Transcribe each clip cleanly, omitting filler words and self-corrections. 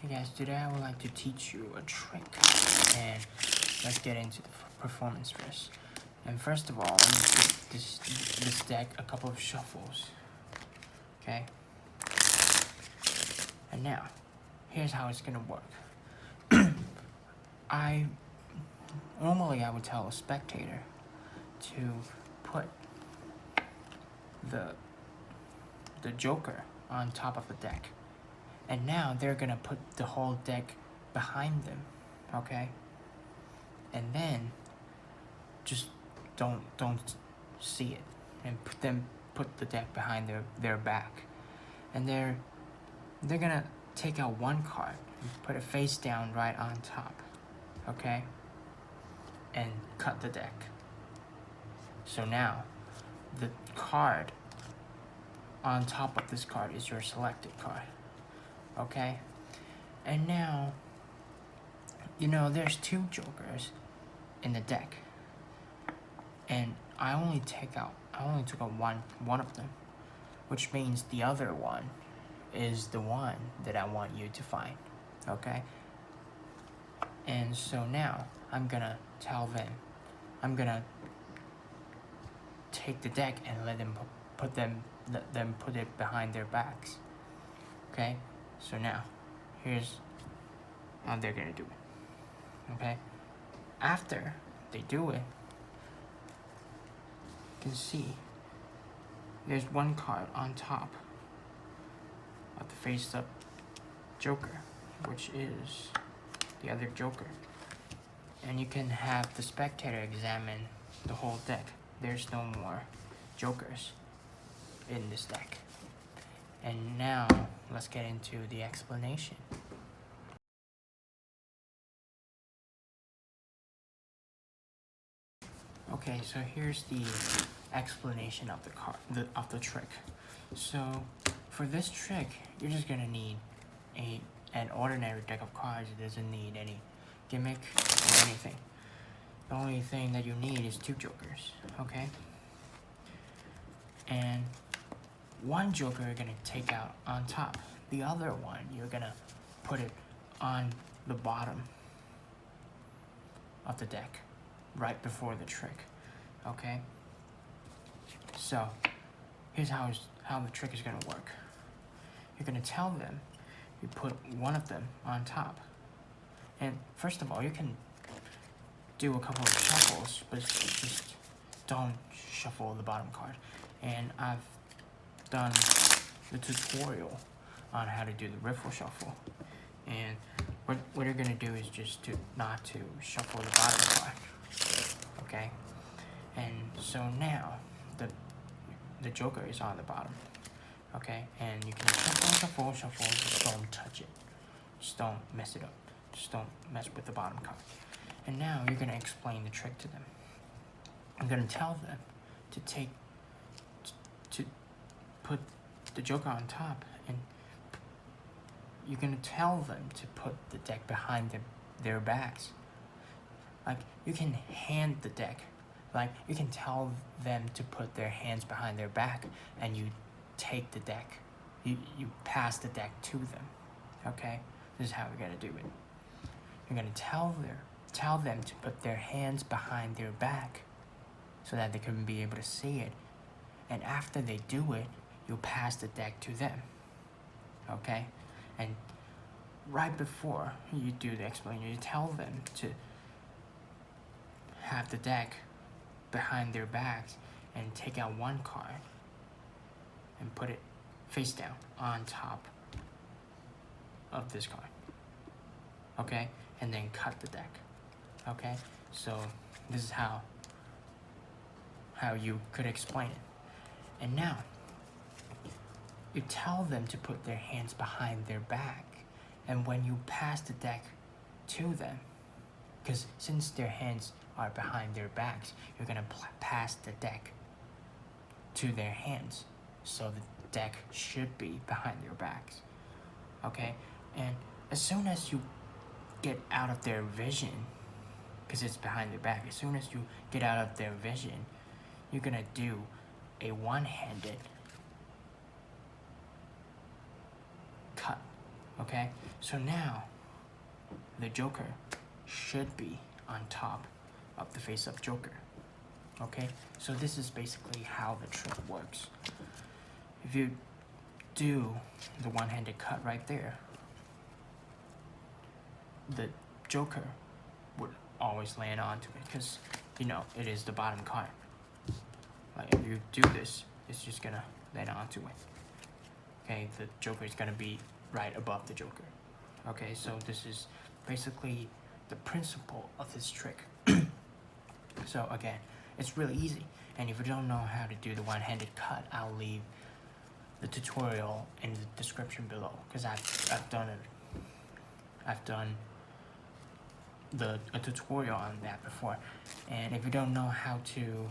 Hey guys, today I would like to teach you a trick, and let's get into the performance first. And first of all, let me give this deck a couple of shuffles, okay? And now, here's how it's gonna work. Normally I would tell a spectator to put the Joker on top of the deck. And now they're gonna put the whole deck behind them, okay? And then just don't see it, and put the deck behind their back. And they're gonna take out one card and put it face down right on top, okay? And cut the deck. So now the card on top of this card is your selected card. Okay, and now, there's two Jokers in the deck, and I only took out one of them, which means the other one is the one that I want you to find, okay? And so now, I'm gonna tell them, I'm gonna take the deck and let them put it behind their backs, okay? So now, here's how they're gonna do it, okay? After they do it, you can see there's one card on top of the face-up Joker, which is the other Joker. And you can have the spectator examine the whole deck. There's no more Jokers in this deck. And now, let's get into the explanation. Okay, so here's the explanation of the trick. So, for this trick, you're just gonna need an ordinary deck of cards. It doesn't need any gimmick or anything. The only thing that you need is two Jokers, okay? And one Joker you're gonna take out on top. The other one, you're gonna put it on the bottom of the deck, right before the trick, okay? So, here's how the trick is gonna work. You're gonna tell them, you put one of them on top. And first of all, you can do a couple of shuffles, but just don't shuffle the bottom card. And I've done the tutorial on how to do the Riffle shuffle, and what you're gonna do is just not to shuffle the bottom card, okay? And so now the Joker is on the bottom, okay? And you can shuffle, just don't touch it, just don't mess it up, just don't mess with the bottom card. And now you're gonna explain the trick to them. I'm gonna tell them to put the Joker on top, and you're gonna tell them to put the deck behind their backs. Like, you can hand the deck, like, you can tell them to put their hands behind their back, and you take the deck, you pass the deck to them, okay? This is how we're gonna do it. You're gonna tell them to put their hands behind their back so that they can be able to see it. And after they do it, you'll pass the deck to them, okay? And right before you do the explanation, you tell them to have the deck behind their backs and take out one card and put it face down on top of this card, okay? And then cut the deck, okay? So this is how you could explain it. And now, you tell them to put their hands behind their back, and when you pass the deck to them, because since their hands are behind their backs, you're gonna pass the deck to their hands, so the deck should be behind their backs, okay? And as soon as you get out of their vision, because it's behind their back, as soon as you get out of their vision, you're gonna do a one-handed cut Okay, so now the Joker should be on top of the face-up Joker. Okay, so this is basically how the trick works. If you do the one-handed cut right there, the Joker would always land onto it because, you know, it is the bottom card. Like if you do this, it's just gonna land onto it. Okay, the Joker is gonna be right above the Joker. Okay, so this is basically the principle of this trick. So again, it's really easy. And if you don't know how to do the one-handed cut, I'll leave the tutorial in the description below because I've done it. I've done a tutorial on that before. And if you don't know how to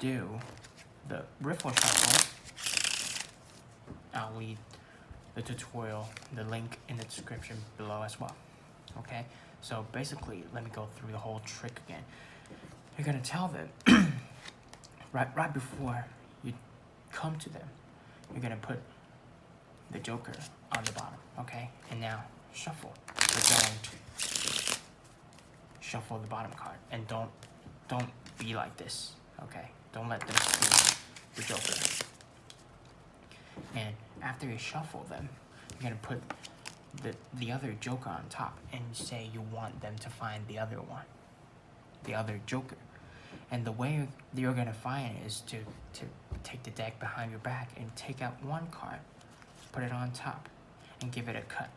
do the Riffle shuffle, I'll leave the tutorial, the link in the description below as well. Okay, so basically, let me go through the whole trick again. You're gonna tell them right before you come to them, you're gonna put the Joker on the bottom, okay? And now shuffle, but don't shuffle the bottom card, and don't be like this, okay? Don't let them see the Joker. And after you shuffle them, you're gonna put the other Joker on top and say you want them to find the other one, the other Joker. And the way you're gonna find it is to take the deck behind your back and take out one card, put it on top, and give it a cut.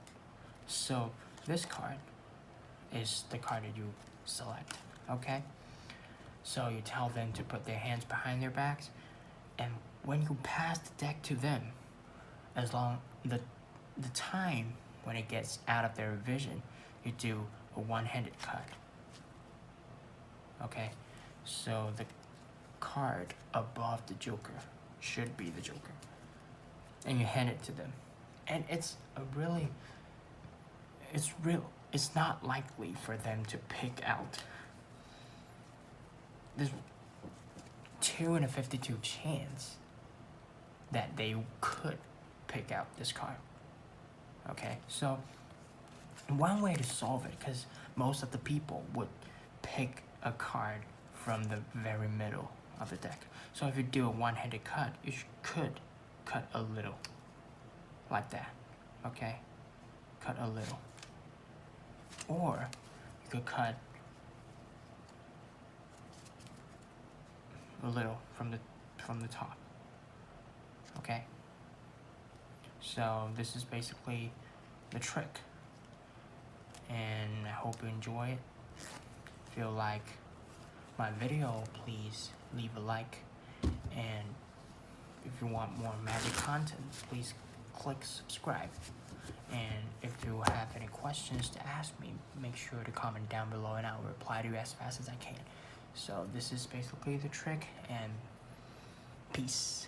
So this card is the card that you select, okay? So you tell them to put their hands behind their backs, and when you pass the deck to them, as long the time when it gets out of their vision, you do a one-handed cut. Okay, so the card above the Joker should be the Joker, and you hand it to them. And it's not likely for them to pick out. There's 2 in a 52 chance that they could pick out this card. Okay, so one way to solve it, because most of the people would pick a card from the very middle of the deck. So if you do a one-handed cut, you could cut a little, like that, okay? Cut a little. Or you could cut a little from the top, okay? So this is basically the trick, and I hope you enjoy it. If you like my video, please leave a like, and if you want more magic content, please click subscribe. And if you have any questions to ask me, make sure to comment down below and I'll reply to you as fast as I can. So this is basically the trick, and peace.